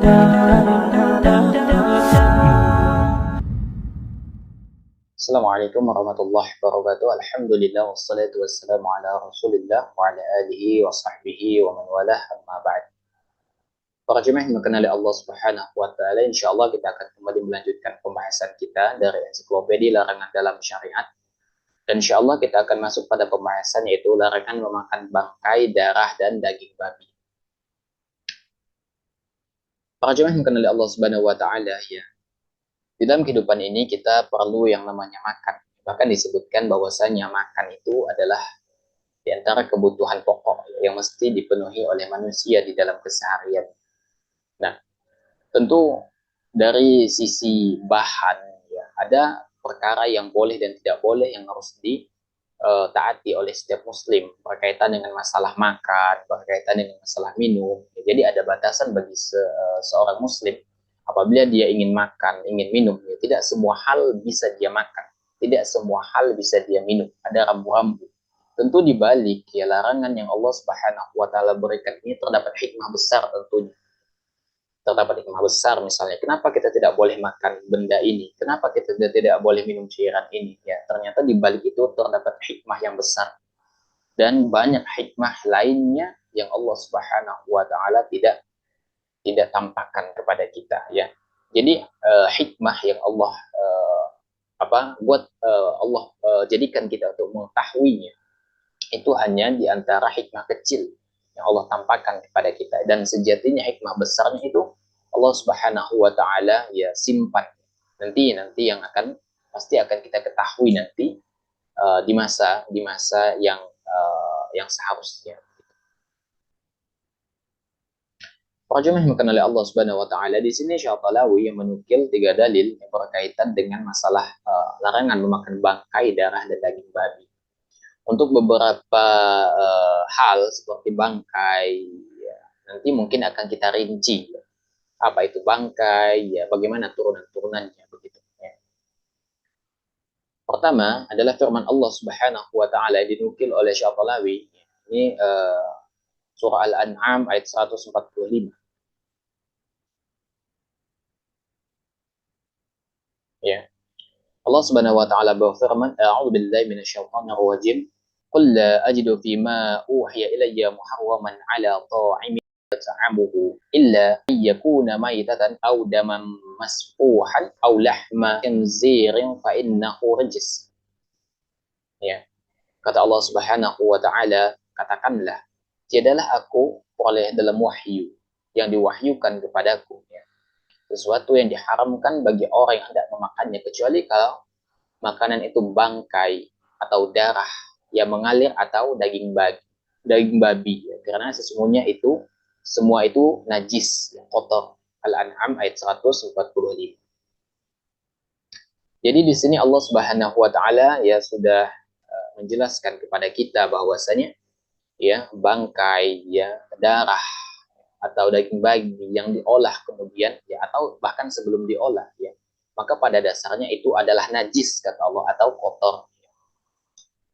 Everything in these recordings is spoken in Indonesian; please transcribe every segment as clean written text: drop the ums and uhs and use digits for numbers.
Assalamualaikum warahmatullahi wabarakatuh. Alhamdulillah wassalatu wassalamu ala Rasulillah wa ala alihi wa sahbihi wa man walah, amma ba'd. Para jemaah yang dikenali Allah Subhanahu wa taala, insyaallah kita akan kembali melanjutkan pembahasan kita dari ensiklopedia larangan dalam syariat. Dan insyaallah kita akan masuk pada pembahasan yaitu larangan memakan bangkai, darah dan daging babi. Para jemaah yang dikenali Allah Subhanahu wa taala, ya. Di dalam kehidupan ini kita perlu yang namanya makan. Bahkan disebutkan bahwasanya makan itu adalah di antara kebutuhan pokok yang mesti dipenuhi oleh manusia di dalam keseharian. Nah, tentu dari sisi bahan, ya, ada perkara yang boleh dan tidak boleh yang harus ditaati oleh setiap muslim berkaitan dengan masalah makan, berkaitan dengan masalah minum. Jadi ada batasan bagi seorang muslim apabila dia ingin makan, ingin minum. Ya, tidak semua hal bisa dia makan, tidak semua hal bisa dia minum. Ada rambu-rambu. Tentu di balik ya larangan yang Allah Subhanahu wa taala berikan ini terdapat hikmah besar tentunya. Terdapat hikmah besar misalnya, kenapa kita tidak boleh makan benda ini? Kenapa kita tidak boleh minum cairan ini? Ya, ternyata di balik itu terdapat hikmah yang besar dan banyak hikmah lainnya yang Allah Subhanahu wa taala tidak tampakkan kepada kita, ya. Jadi hikmah yang Allah Allah jadikan kita untuk mengetahuinya itu hanya di antara hikmah kecil yang Allah tampakkan kepada kita, dan sejatinya hikmah besarnya itu Allah Subhanahu wa taala ya simpan nanti yang pasti akan kita ketahui nanti di masa yang seharusnya. Para jemaah yang dikenali Allah Subhanahu wa taala, di sini Syekh Talawi yang menukil 3 dalil yang berkaitan dengan masalah larangan memakan bangkai, darah dan daging babi. Untuk beberapa hal seperti bangkai, ya, nanti mungkin akan kita rinci apa itu bangkai, ya, bagaimana turunan-turunannya begitu. Ya. Pertama adalah firman Allah Subhanahu wa taala dinukil oleh Syekh Talawi. Ini surah Al-An'am ayat 145. Ya. Allah Subhanahu wa taala berfirman, "A'udzu billahi minasyaitonir rajim. Qul la ajidu fima uhiya ilayya muharraman 'ala ta'imin yat'amuhu illa an yakuna maytatan aw daman masfuhan aw lahma khinzirin fa innahu rajis." Ya. Kata Allah Subhanahu wa taala, katakanlah, tiadalah aku oleh dalam wahyu yang diwahyukan kepadaku, ya, sesuatu yang diharamkan bagi orang yang hendak memakannya kecuali kalau makanan itu bangkai atau darah yang mengalir atau daging babi, ya. Karena sesungguhnya itu semua itu najis, ya, kotor. Al-An'am ayat 145. Jadi di sini Allah Subhanahu wa taala ya sudah menjelaskan kepada kita bahwasanya ya bangkai, ya, darah atau daging babi yang diolah kemudian, ya, atau bahkan sebelum diolah, ya, maka pada dasarnya itu adalah najis kata Allah atau kotor.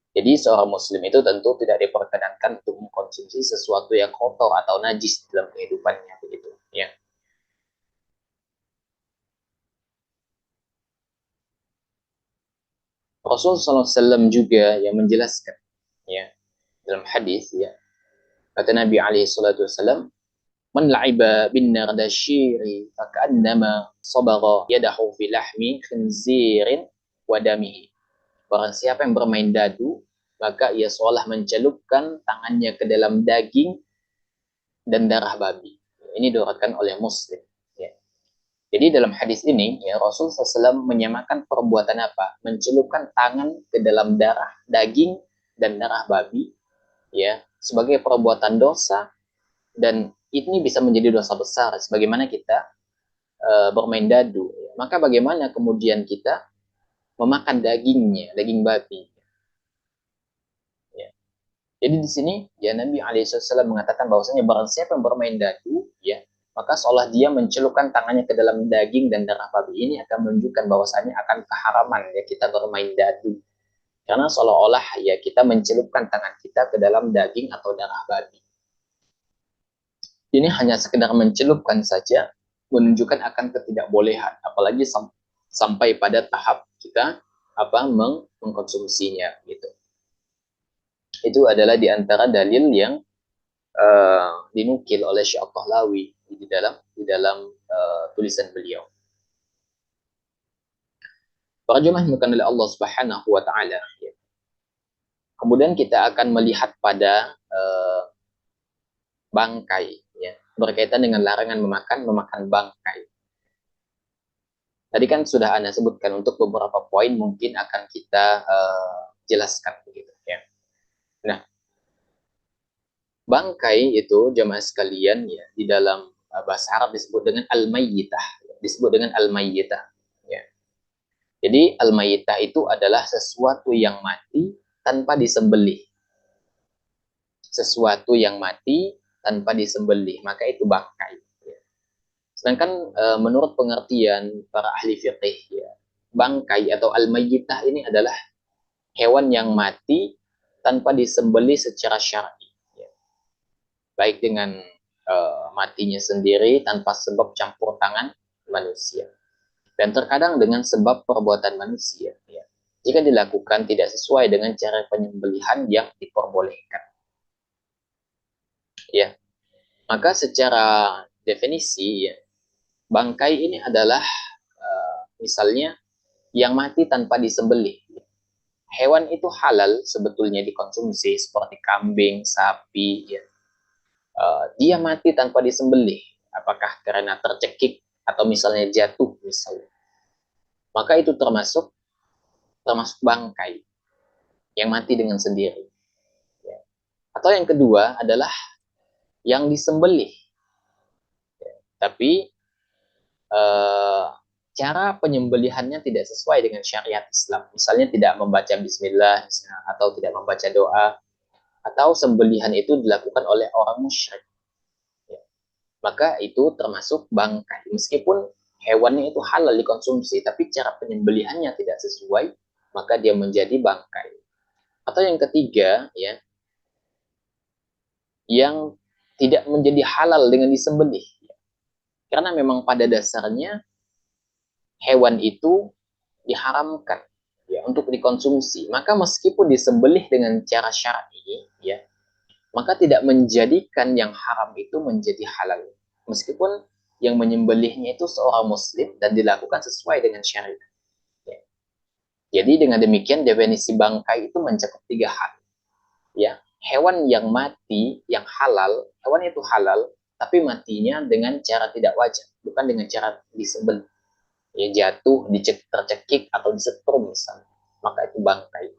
Jadi seorang muslim itu tentu tidak diperkenankan untuk mengkonsumsi sesuatu yang kotor atau najis dalam kehidupannya begitu, ya. Rasulullah SAW juga yang menjelaskan, ya, dalam hadis, ya, kata Nabi alaihi salatu wasallam, "Man la'iba bin nardashiri fakannama sabagha yadahu fi lahmi khinzirin wa damihi." Barang siapa yang bermain dadu, maka ia seolah mencelupkan tangannya ke dalam daging dan darah babi. Ini diriwayatkan oleh Muslim. Ya. Jadi dalam hadis ini, ya, Rasul SAW menyamakan perbuatan apa? Mencelupkan tangan ke dalam darah daging dan darah babi, ya, sebagai perbuatan dosa, dan ini bisa menjadi dosa besar sebagaimana kita bermain dadu. Ya. Maka bagaimana kemudian kita memakan dagingnya, daging babi? Jadi di sini ya Nabi Alaihissalam mengatakan bahwasanya barang siapa yang bermain dadu, ya, maka seolah dia mencelupkan tangannya ke dalam daging dan darah babi. Ini akan menunjukkan bahwasanya akan keharaman ya kita bermain dadu. Karena seolah-olah ya kita mencelupkan tangan kita ke dalam daging atau darah babi. Ini hanya sekedar mencelupkan saja, menunjukkan akan ketidakbolehan, apalagi sampai pada tahap kita mengkonsumsinya gitu. Itu adalah di antara dalil yang dinukil oleh Syekh Al-Tahlawi di dalam tulisan beliau. Para jemaah yang dimuliakan oleh Allah Subhanahu wa taala. Ya. Kemudian kita akan melihat pada bangkai ya, berkaitan dengan larangan memakan bangkai. Tadi kan sudah Anda sebutkan untuk beberapa poin mungkin akan kita jelaskan begitu ya. Nah, bangkai itu jemaah sekalian ya di dalam bahasa Arab disebut dengan al-mayyitah, disebut dengan al-mayyitah ya. Jadi al-mayyitah itu adalah sesuatu yang mati tanpa disembelih. Sesuatu yang mati tanpa disembelih, maka itu bangkai. Ya. Sedangkan menurut pengertian para ahli fiqih ya, bangkai atau al-mayyitah ini adalah hewan yang mati tanpa disembelih secara syar'i. Ya. Baik dengan matinya sendiri tanpa sebab campur tangan manusia. Dan terkadang dengan sebab perbuatan manusia. Ya. Jika dilakukan tidak sesuai dengan cara penyembelihan yang diperbolehkan. Ya. Maka secara definisi ya, bangkai ini adalah misalnya yang mati tanpa disembelih. Hewan itu halal sebetulnya dikonsumsi seperti kambing, sapi, ya. Dia mati tanpa disembelih. Apakah karena tercekik atau misalnya jatuh misalnya. Maka itu termasuk bangkai yang mati dengan sendiri. Ya. Atau yang kedua adalah yang disembelih. Ya. Tapi cara penyembelihannya tidak sesuai dengan syariat Islam. Misalnya tidak membaca bismillah atau tidak membaca doa, atau sembelihan itu dilakukan oleh orang musyrik. Ya. Maka itu termasuk bangkai. Meskipun hewannya itu halal dikonsumsi, tapi cara penyembelihannya tidak sesuai, maka dia menjadi bangkai. Atau yang ketiga, ya, yang tidak menjadi halal dengan disembelih. Karena memang pada dasarnya hewan itu diharamkan ya untuk dikonsumsi. Maka meskipun disembelih dengan cara syar'i ya, maka tidak menjadikan yang haram itu menjadi halal. Meskipun yang menyembelihnya itu seorang muslim dan dilakukan sesuai dengan syariat. Ya. Jadi dengan demikian definisi bangkai itu mencakup 3 hal. Ya, hewan yang mati yang halal, hewan itu halal tapi matinya dengan cara tidak wajar, bukan dengan cara disembelih. Ya jatuh, tercekik atau disetrum misalnya, maka itu bangkai.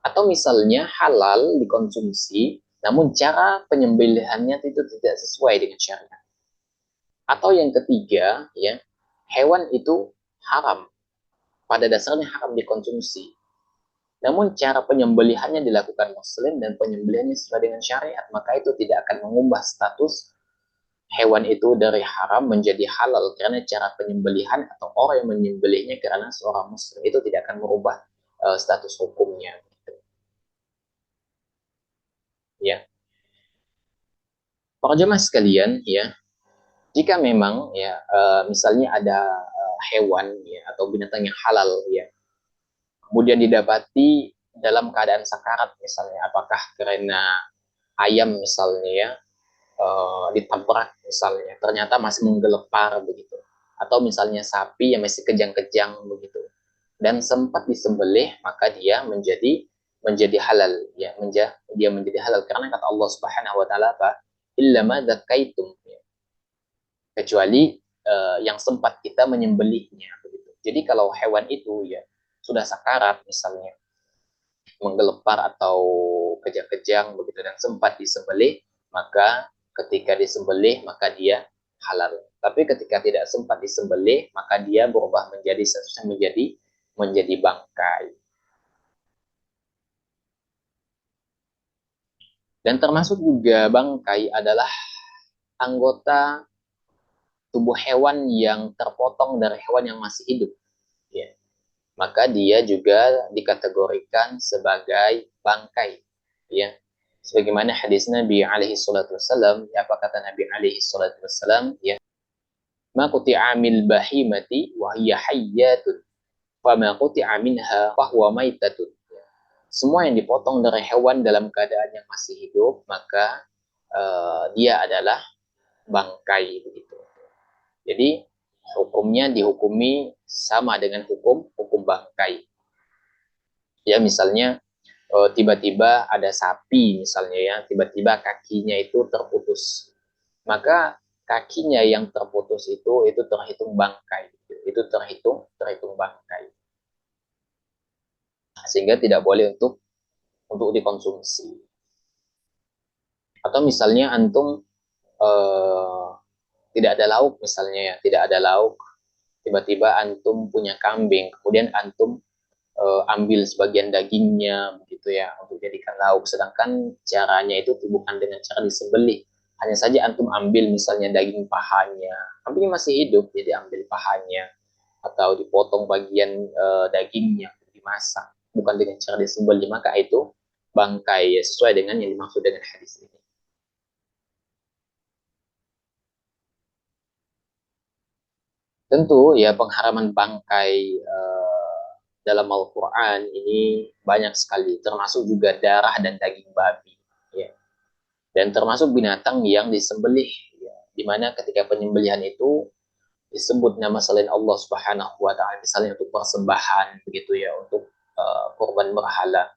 Atau misalnya halal dikonsumsi, namun cara penyembelihannya itu tidak sesuai dengan syariat. Atau yang ketiga, ya hewan itu haram, pada dasarnya haram dikonsumsi. Namun cara penyembelihannya dilakukan muslim dan penyembelihannya sesuai dengan syariat, maka itu tidak akan mengubah status hewan itu dari haram menjadi halal karena cara penyembelihan atau orang yang menyembelihnya karena seorang muslim itu tidak akan merubah status hukumnya. Ya, para jemaah sekalian, ya, jika memang ya misalnya ada hewan ya atau binatang yang halal ya, kemudian didapati dalam keadaan sakarat misalnya, apakah karena ayam misalnya ya ditabrak misalnya, ternyata masih menggelepar begitu, atau misalnya sapi yang masih kejang-kejang begitu, dan sempat disembelih, maka dia menjadi halal ya, dia menjadi halal karena kata Allah Subhanahu wa taala apa? Illa ma dzakaitum, ya. Kecuali yang sempat kita menyembelihnya begitu. Jadi kalau hewan itu ya sudah sakarat misalnya, menggelepar atau kejang-kejang begitu dan sempat disembelih, maka ketika disembelih maka dia halal. Tapi ketika tidak sempat disembelih, maka dia berubah menjadi menjadi bangkai. Dan termasuk juga bangkai adalah anggota tubuh hewan yang terpotong dari hewan yang masih hidup. Ya. Maka dia juga dikategorikan sebagai bangkai. Ya. Sebagaimana hadis Nabi alaihi salatu wassalam, ya, apa kata Nabi alaihi salatu wassalam, ya, ma quti'a min bahimati wa hiya hayyatun wa ma quti'a minha fa huwa maitatun. Semua yang dipotong dari hewan dalam keadaan yang masih hidup, maka dia adalah bangkai begitu. Jadi hukumnya dihukumi sama dengan hukum bangkai. Ya misalnya tiba-tiba ada sapi misalnya ya, tiba-tiba kakinya itu terputus. Maka kakinya yang terputus itu terhitung bangkai. Itu terhitung bangkai. Sehingga tidak boleh untuk dikonsumsi. Atau misalnya antum eh, tidak ada lauk misalnya ya, tidak ada lauk, tiba-tiba antum punya kambing, kemudian antum ambil sebagian dagingnya begitu ya untuk jadikan lauk, sedangkan caranya itu bukan dengan cara disembelih, hanya saja antum ambil misalnya daging pahanya, kambing masih hidup jadi ambil pahanya atau dipotong bagian dagingnya dimasak, bukan dengan cara disembelih, maka itu bangkai ya, sesuai dengan yang dimaksud dengan hadis ini. Tentu ya pengharaman bangkai dalam Al-Quran ini banyak sekali, termasuk juga darah dan daging babi. Ya. Dan termasuk binatang yang disembelih, ya. Di mana ketika penyembelihan itu disebut nama selain Allah Subhanahu wa Ta'ala, misalnya untuk persembahan, begitu ya, untuk korban berhala.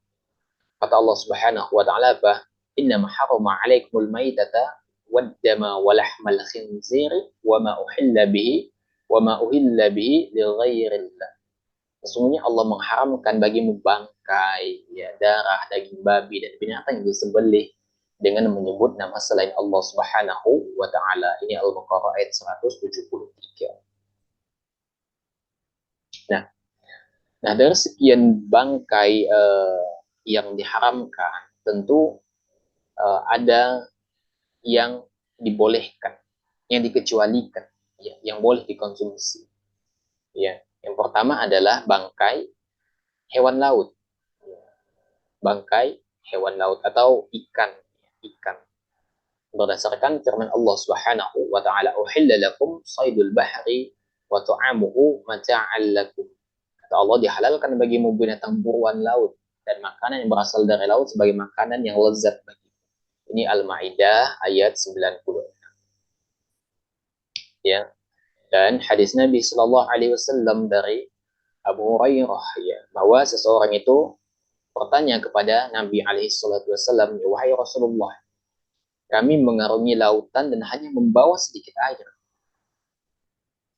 Kata Allah Subhanahu wa Ta'ala apa? Inna harrama alaikumul maitata waddama walahmal khinziri wa ma uhilla bihi wa ma uhilla bihi li ghairillah. Sesungguhnya Allah mengharamkan bagimu bangkai, ya, darah, daging babi, dan binatang yang disembelih dengan menyebut nama selain Allah Subhanahu wa Ta'ala. Ini Al-Baqarah ayat 173. Nah, nah dari sekian bangkai yang diharamkan, tentu ada yang dibolehkan, yang dikecualikan, ya, yang boleh dikonsumsi. Ya, yang pertama adalah bangkai hewan laut, bangkai hewan laut atau ikan. Berdasarkan firman Allah Subhanahu wa taala, "Uhilla lakum saydul bahri wa ta'amuhu mata'al lakum." Kata Allah, dihalalkan bagimu binatang buruan laut dan makanan yang berasal dari laut sebagai makanan yang lezat bagi. Ini Al-Maidah ayat 90. Ya. Dan hadis Nabi Shallallahu alaihi wasallam dari Abu Hurairah, ya, bahwa seseorang itu bertanya kepada Nabi alaihi wasallam, "Wahai Rasulullah, kami mengarungi lautan dan hanya membawa sedikit air.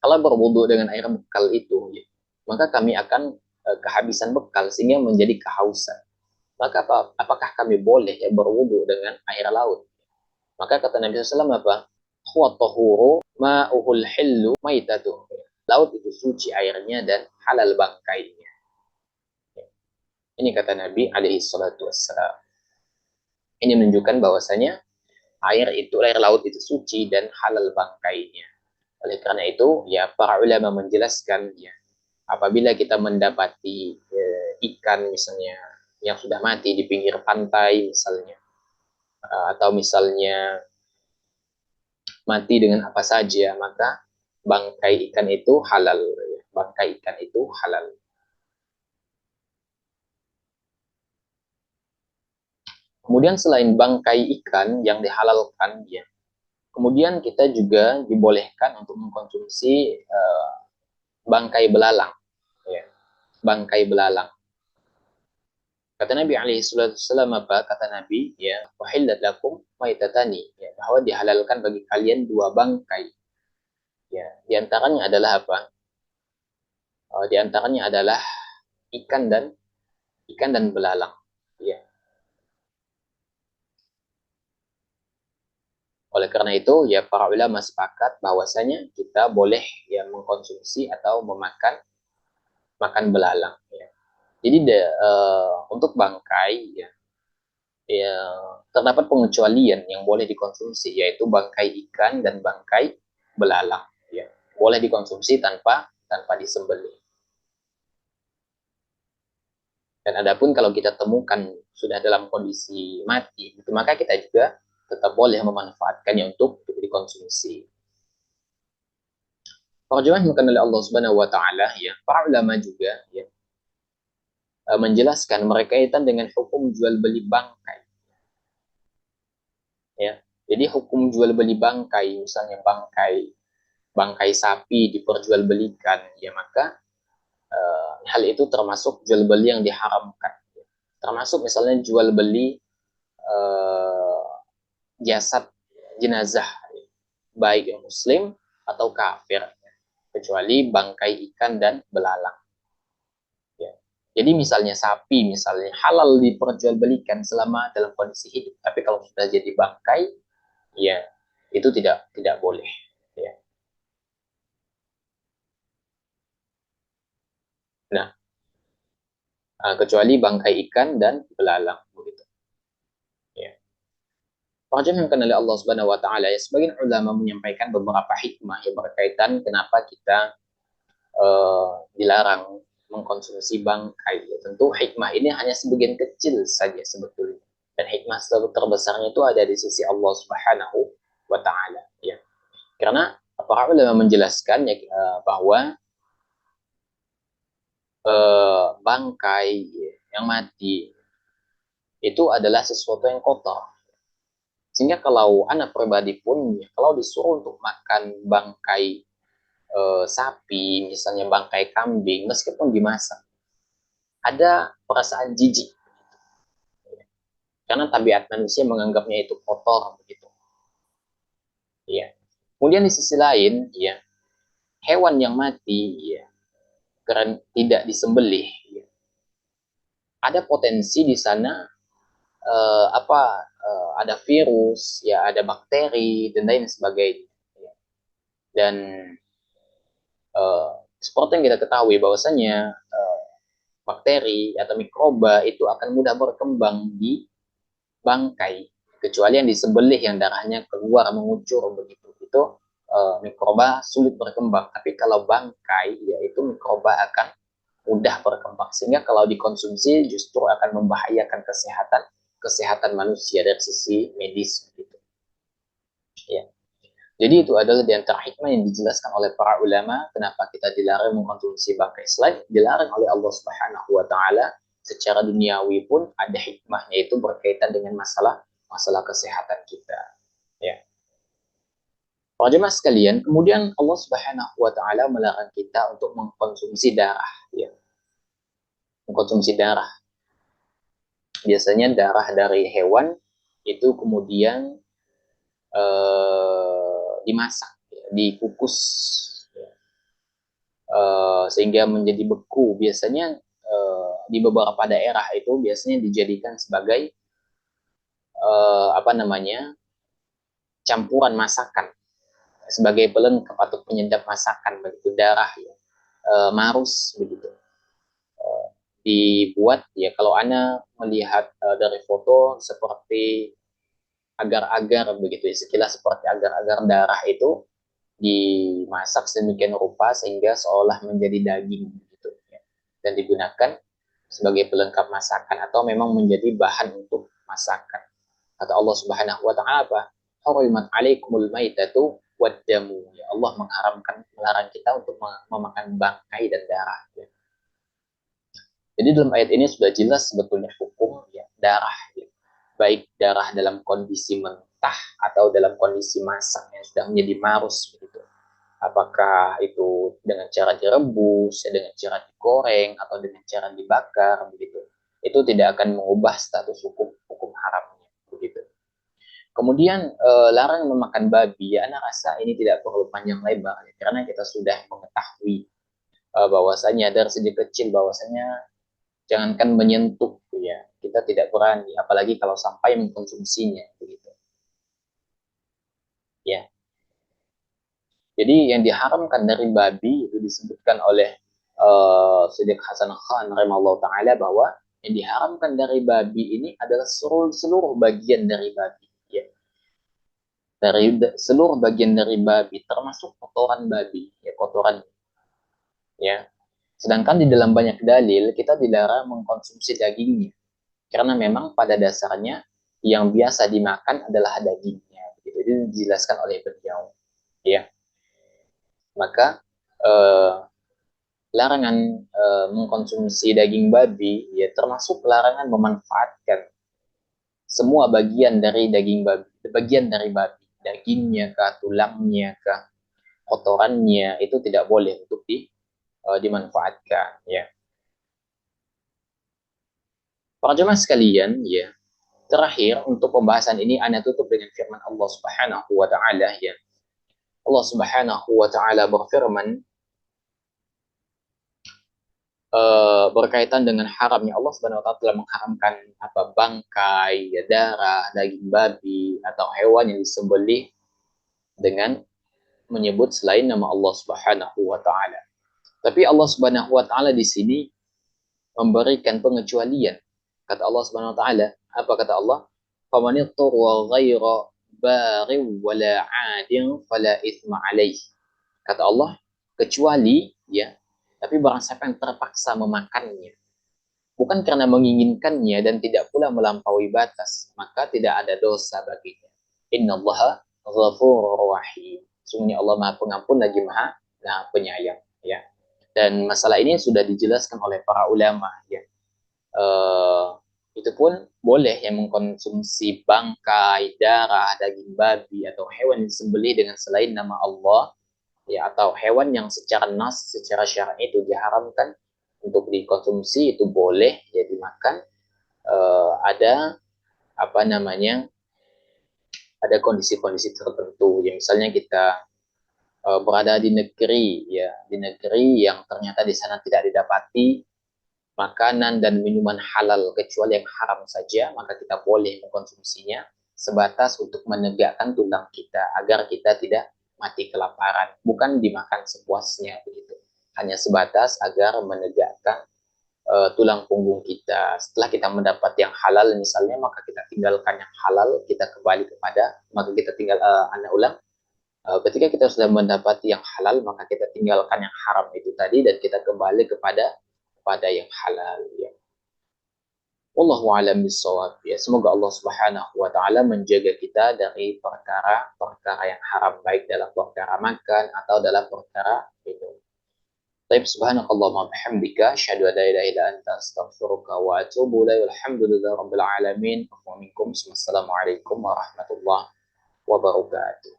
Kalau berwudu dengan air bekal itu, ya, maka kami akan kehabisan bekal sehingga menjadi kehausan. Maka apakah kami boleh ya berwudu dengan air laut?" Maka kata Nabi SAW apa? Huwa tahuru ma'uhul hillu maitatuh. Laut itu suci airnya dan halal bangkainya. Ini kata Nabi alaihi salatu wassalam. Ini menunjukkan bahwasanya air laut itu suci dan halal bangkainya. Oleh karena itu, ya para ulama menjelaskan, ya, apabila kita mendapati ikan misalnya yang sudah mati di pinggir pantai misalnya, atau misalnya mati dengan apa saja, maka bangkai ikan itu halal, ya. Bangkai ikan itu halal. Kemudian selain bangkai ikan yang dihalalkan, ya, kemudian kita juga dibolehkan untuk mengkonsumsi bangkai belalang, ya. Bangkai belalang. Kata Nabi alaihi wasallam apa? Kata Nabi, ya, wahillat lakum maitatani, ya, bahwa dihalalkan bagi kalian dua bangkai. Ya, di antaranya adalah apa? Di antaranya adalah ikan dan belalang. Ya. Oleh karena itu, ya para ulama sepakat bahwasanya kita boleh ya mengkonsumsi atau makan belalang. Ya. Jadi untuk bangkai, ya, ya terdapat pengecualian yang boleh dikonsumsi, yaitu bangkai ikan dan bangkai belalang. Ya. Boleh dikonsumsi tanpa disembelih. Dan adapun kalau kita temukan sudah dalam kondisi mati, maka kita juga tetap boleh memanfaatkannya untuk dikonsumsi. Para jemaah yang oleh Allah Subhanahu wa taala, ya, para ulama juga ya menjelaskan berkaitan dengan hukum jual beli bangkai, ya. Jadi hukum jual beli bangkai, misalnya bangkai bangkai sapi diperjualbelikan, ya maka hal itu termasuk jual beli yang diharamkan. Termasuk misalnya jual beli uh, jasad jenazah, baik yang muslim atau kafir, kecuali bangkai ikan dan belalang. Ya. Jadi misalnya sapi, misalnya halal diperjualbelikan selama dalam kondisi hidup, tapi kalau sudah jadi bangkai, ya itu tidak boleh. Ya. Nah, kecuali bangkai ikan dan belalang, begitu. Ya. Wajib yang oleh Allah Subhanahu wa taala, ya, sebagian ulama menyampaikan beberapa hikmah yang berkaitan kenapa kita dilarang mengkonsumsi bangkai. Ya, tentu hikmah ini hanya sebagian kecil saja sebetulnya. Dan hikmah terbesarnya itu ada di sisi Allah Subhanahu wa taala, ya. Karena para ulama menjelaskan ya, bahwa bangkai yang mati itu adalah sesuatu yang kotor. Sehingga kalau anak pribadi pun ya, kalau disuruh untuk makan bangkai sapi, misalnya bangkai kambing, meskipun dimasak, ada perasaan jijik karena tabiat manusia menganggapnya itu kotor begitu. Ya. Kemudian di sisi lain, ya, hewan yang mati, ya, karena tidak disembelih, ya, ada potensi di sana ada virus, ya, ada bakteri dan lain sebagainya. Ya. Dan seperti yang kita ketahui bahwasanya bakteri atau mikroba itu akan mudah berkembang di bangkai, kecuali yang disembelih yang darahnya keluar mengucur begitu, itu mikroba sulit berkembang. Tapi kalau bangkai, yaitu mikroba akan mudah berkembang, sehingga kalau dikonsumsi justru akan membahayakan kesehatan kesehatan manusia dari sisi medis begitu, ya. Jadi itu adalah di antara hikmah yang dijelaskan oleh para ulama kenapa kita dilarang mengkonsumsi bangkai. Selain dilarang oleh Allah Subhanahu wa taala, secara duniawi pun ada hikmahnya, itu berkaitan dengan masalah masalah kesehatan kita. Ya. Para jemaah sekalian, kemudian Allah Subhanahu wa taala melarang kita untuk mengkonsumsi darah, ya. Mengkonsumsi darah. Biasanya darah dari hewan itu kemudian dimasak, ya, dikukus, ya, sehingga menjadi beku. Biasanya di beberapa daerah itu biasanya dijadikan sebagai apa namanya, campuran masakan, sebagai pelengkap atau penyedap masakan begitu, darah, ya, marus begitu. Dibuat, ya, kalau Anda melihat dari foto seperti agar-agar begitu, ya, sekilas seperti agar-agar darah itu dimasak sedemikian rupa sehingga seolah menjadi daging gitu, ya, dan digunakan sebagai pelengkap masakan atau memang menjadi bahan untuk masakan. Kata Allah Subhanahu wa taala apa? Hurimat alaikumul maitatu waddamu. Ya, Allah mengharamkan, melarang kita untuk memakan bangkai dan darah, ya. Jadi dalam ayat ini sudah jelas sebetulnya hukum, ya, darah, ya. Baik darah dalam kondisi mentah atau dalam kondisi masak yang sudah menjadi marus begitu. Apakah itu dengan cara direbus, ya, dengan cara digoreng atau dengan cara dibakar begitu. Itu tidak akan mengubah status hukum hukum haramnya begitu. Kemudian larang memakan babi, ya, Anda rasa ini tidak perlu panjang lebar, ya, karena kita sudah mengetahui bahwasanya dari sejak kecil bahwasanya jangankan menyentuh, ya, kita tidak berani, apalagi kalau sampai mengkonsumsinya begitu, ya. Jadi yang diharamkan dari babi itu disebutkan oleh Siddiq Hasan Khan rahimahullah taala bahwa yang diharamkan dari babi ini adalah seluruh bagian dari babi, ya. Dari seluruh bagian dari babi termasuk kotoran babi, ya, kotoran, ya. Sedangkan di dalam banyak dalil kita dilarang mengkonsumsi dagingnya karena memang pada dasarnya yang biasa dimakan adalah dagingnya. Begitu. Itu dijelaskan oleh beliau, ya. Maka eh, larangan mengkonsumsi daging babi, ya termasuk larangan memanfaatkan semua bagian dari daging babi, bagian dari babi, dagingnya kah, tulangnya kah, kotorannya itu tidak boleh untuk dimanfaatkan. Ya, para jemaah sekalian, ya terakhir untuk pembahasan ini Anda tutup dengan firman Allah Subhanahu wa taala, ya. Allah Subhanahu wa taala berfirman berkaitan dengan haramnya, Allah Subhanahu wa taala telah mengharamkan apa, bangkai, ya, darah, daging babi atau hewan yang disembelih dengan menyebut selain nama Allah Subhanahu wa taala. Tapi Allah Subhanahu wa taala di sini memberikan pengecualian. Kata Allah Subhanahu wa taala, apa kata Allah? "Faman ittara ghaira baghin wala 'adin fala itsma 'alaihi." Kata Allah, kecuali, ya, tapi barang siapa yang terpaksa memakannya bukan karena menginginkannya dan tidak pula melampaui batas, maka tidak ada dosa baginya. Innallaha ghafurur rahim. Sungguhnya Allah Maha Pengampun lagi Maha Penyayang, ya. Dan masalah ini sudah dijelaskan oleh para ulama, ya. Itu pun boleh yang mengkonsumsi bangkai, darah, daging babi atau hewan yang disembelih dengan selain nama Allah, ya, atau hewan yang secara nas, secara syar'i itu diharamkan untuk dikonsumsi, itu boleh ya dimakan. Ada apa namanya, ada kondisi-kondisi tertentu, ya misalnya kita berada di negeri, ya di negeri yang ternyata di sana tidak didapati makanan dan minuman halal kecuali yang haram saja, maka kita boleh mengkonsumsinya sebatas untuk menegakkan tulang kita agar kita tidak mati kelaparan, bukan dimakan sepuasnya begitu. Hanya sebatas agar menegakkan tulang punggung kita. Setelah kita mendapat yang halal misalnya, maka kita tinggalkan yang halal, kita kembali kepada, maka kita tinggal anak ulang. Ketika kita sudah mendapati yang halal, maka kita tinggalkan yang haram itu tadi dan kita kembali kepada yang halal, ya. Wallahu a'lam bishawab, ya. Semoga Allah Subhanahu wa taala menjaga kita dari perkara-perkara yang haram, baik dalam perkara makan atau dalam perkara minum. Taib, subhanakallahumma bihamdika asyhadu an la ilaha illa anta astaghfiruka wa atubu ilaik. Alhamdulillahi rabbil alamin. Wassalamualaikum warahmatullahi wabarakatuh.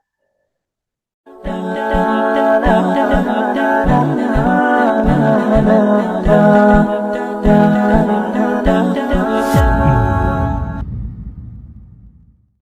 Da da da da da da da da da da